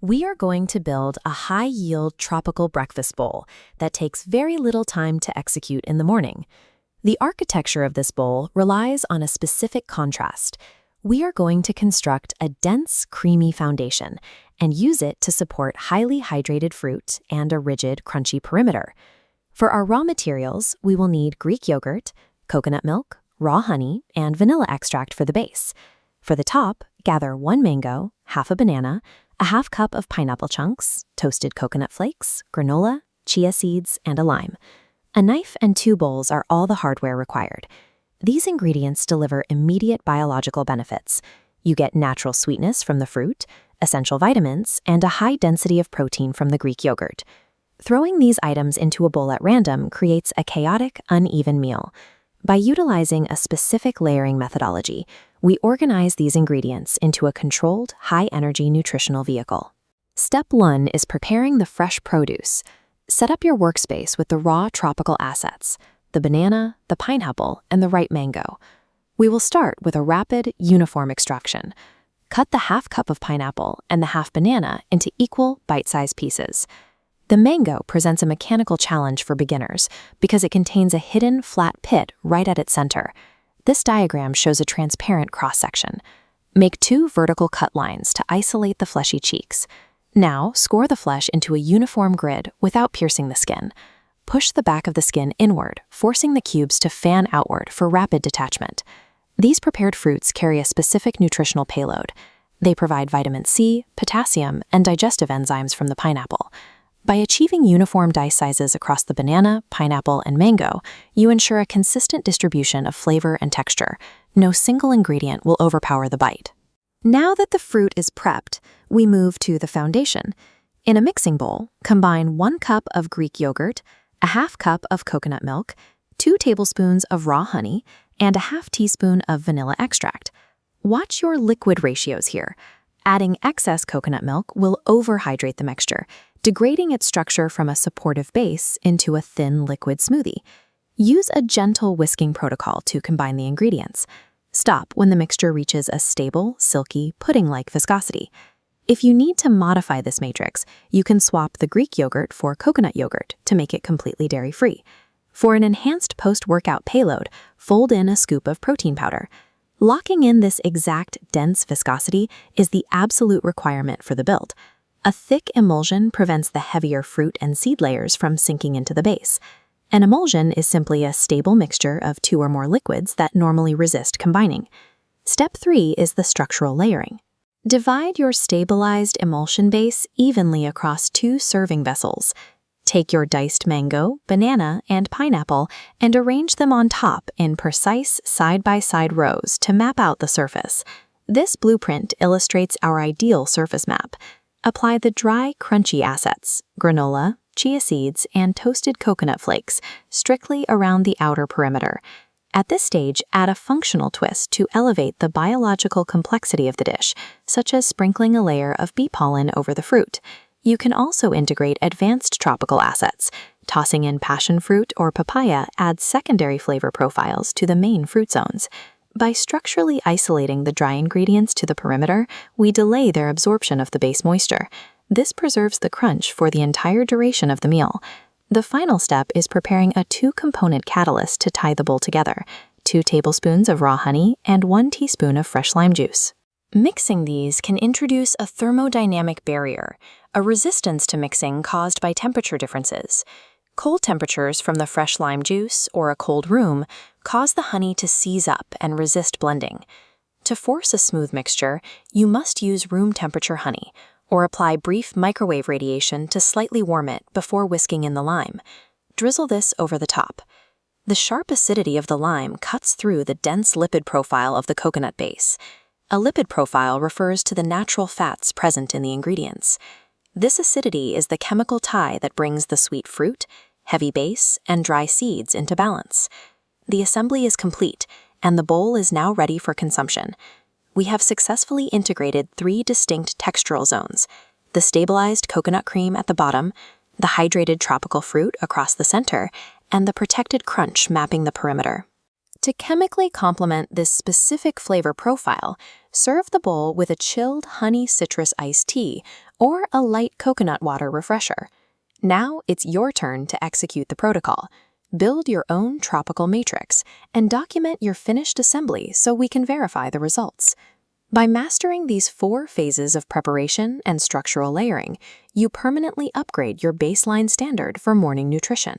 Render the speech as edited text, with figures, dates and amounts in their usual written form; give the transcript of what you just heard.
We are going to build a high-yield tropical breakfast bowl that takes very little time to execute in the morning. The architecture of this bowl relies on a specific contrast. We are going to construct a dense, creamy foundation and use it to support highly hydrated fruit and a rigid, crunchy perimeter. For our raw materials, we will need Greek yogurt, coconut milk, raw honey, and vanilla extract for the base. For the top, gather 1 mango, half a banana, a half cup of pineapple chunks, toasted coconut flakes, granola, chia seeds, and a lime. A knife and 2 bowls are all the hardware required. These ingredients deliver immediate biological benefits. You get natural sweetness from the fruit, essential vitamins, and a high density of protein from the Greek yogurt. Throwing these items into a bowl at random creates a chaotic, uneven meal. By utilizing a specific layering methodology, we organize these ingredients into a controlled, high-energy nutritional vehicle. Step 1 is preparing the fresh produce. Set up your workspace with the raw tropical assets, the banana, the pineapple, and the ripe mango. We will start with a rapid, uniform extraction. Cut the half cup of pineapple and the half banana into equal, bite-sized pieces. The mango presents a mechanical challenge for beginners because it contains a hidden, flat pit right at its center. This diagram shows a transparent cross-section. Make 2 vertical cut lines to isolate the fleshy cheeks. Now, score the flesh into a uniform grid without piercing the skin. Push the back of the skin inward, forcing the cubes to fan outward for rapid detachment. These prepared fruits carry a specific nutritional payload. They provide vitamin C, potassium, and digestive enzymes from the pineapple. By achieving uniform dice sizes across the banana, pineapple, and mango, you ensure a consistent distribution of flavor and texture. No single ingredient will overpower the bite. Now that the fruit is prepped, we move to the foundation. In a mixing bowl, combine 1 cup of Greek yogurt, a half cup of coconut milk, 2 tablespoons of raw honey, and a half teaspoon of vanilla extract. Watch your liquid ratios here. Adding excess coconut milk will overhydrate the mixture, degrading its structure from a supportive base into a thin liquid smoothie. Use a gentle whisking protocol to combine the ingredients. Stop when the mixture reaches a stable, silky, pudding-like viscosity. If you need to modify this matrix, you can swap the Greek yogurt for coconut yogurt to make it completely dairy-free. For an enhanced post-workout payload, fold in a scoop of protein powder. Locking in this exact dense viscosity is the absolute requirement for the build. A thick emulsion prevents the heavier fruit and seed layers from sinking into the base. An emulsion is simply a stable mixture of 2 or more liquids that normally resist combining. Step 3 is the structural layering. Divide your stabilized emulsion base evenly across 2 serving vessels. Take your diced mango, banana, and pineapple and arrange them on top in precise side-by-side rows to map out the surface. This blueprint illustrates our ideal surface map. Apply the dry, crunchy assets, granola, chia seeds, and toasted coconut flakes, strictly around the outer perimeter. At this stage, add a functional twist to elevate the biological complexity of the dish, such as sprinkling a layer of bee pollen over the fruit. You can also integrate advanced tropical assets. Tossing in passion fruit or papaya adds secondary flavor profiles to the main fruit zones. By structurally isolating the dry ingredients to the perimeter, we delay their absorption of the base moisture. This preserves the crunch for the entire duration of the meal. The final step is preparing a 2-component catalyst to tie the bowl together, 2 tablespoons of raw honey and 1 teaspoon of fresh lime juice. Mixing these can introduce a thermodynamic barrier, a resistance to mixing caused by temperature differences. Cold temperatures from the fresh lime juice or a cold room cause the honey to seize up and resist blending. To force a smooth mixture, you must use room temperature honey, or apply brief microwave radiation to slightly warm it before whisking in the lime. Drizzle this over the top. The sharp acidity of the lime cuts through the dense lipid profile of the coconut base. A lipid profile refers to the natural fats present in the ingredients. This acidity is the chemical tie that brings the sweet fruit, heavy base, and dry seeds into balance. The assembly is complete, and the bowl is now ready for consumption. We have successfully integrated 3 distinct textural zones: the stabilized coconut cream at the bottom, the hydrated tropical fruit across the center, and the protected crunch mapping the perimeter. To chemically complement this specific flavor profile, serve the bowl with a chilled honey citrus iced tea or a light coconut water refresher. Now it's your turn to execute the protocol. Build your own tropical matrix and document your finished assembly so we can verify the results. By mastering these 4 phases of preparation and structural layering, you permanently upgrade your baseline standard for morning nutrition.